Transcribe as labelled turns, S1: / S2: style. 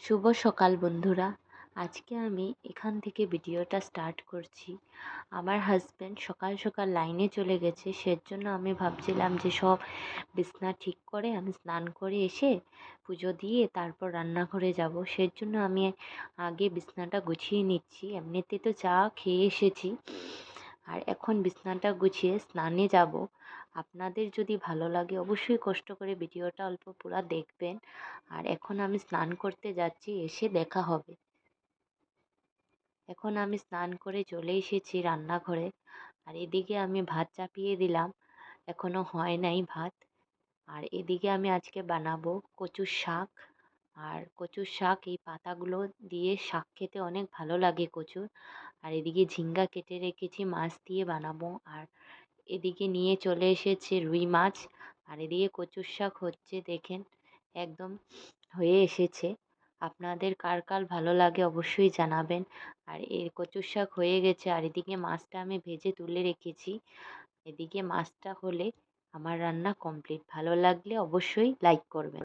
S1: শুভ সকাল বন্ধুরা। আজকে আমি এখান থেকে ভিডিওটা স্টার্ট করছি। আমার হাজব্যান্ড সকাল সকাল লাইনে চলে গেছে, সেজন্য আমি ভাবছিলাম যে সব বিছনা ঠিক করে আমি স্নান করে এসে পুজো দিয়ে তারপর রান্নাঘরে যাব। সেজন্য আমি আগে বিছনাটা গুছিয়ে নিচ্ছি। এমনিতে তো চা খেয়ে এসেছি, আর এখন বিছনাটা গুছিয়ে স্নানে যাব। আপনাদের যদি ভালো লাগে অবশ্যই কষ্ট করে ভিডিওটা অল্প পুরা দেখবেন। আর এখন আমি স্নান করতে যাচ্ছি, এসে দেখা হবে। এখন আমি স্নান করে চলে এসেছি রান্নাঘরে। আর এদিকে আমি ভাত চাপিয়ে দিলাম, এখনো হয় নাই ভাত। আর এদিকে আমি আজকে বানাবো কচুর শাক। আর কচুর শাক, এই পাতাগুলো দিয়ে শাক খেতে অনেক ভালো লাগে কচুর। আর এদিকে ঝিঙ্গা কেটে রেখেছি, মাছ দিয়ে বানাবো। আর এদিকে নিয়ে চলে এসেছে রুই মাছ। আর এদিকে কচুর শাক হচ্ছে, দেখেন একদম হয়ে এসেছে। আপনাদের কার কার ভালো লাগে অবশ্যই জানাবেন। আর এই কচুর শাক হয়ে গেছে, আর এদিকে মাছটা আমি ভেজে তুলে রেখেছি। এদিকে মাছটা হলে আমার রান্না কমপ্লিট। ভালো লাগলে অবশ্যই লাইক করবেন।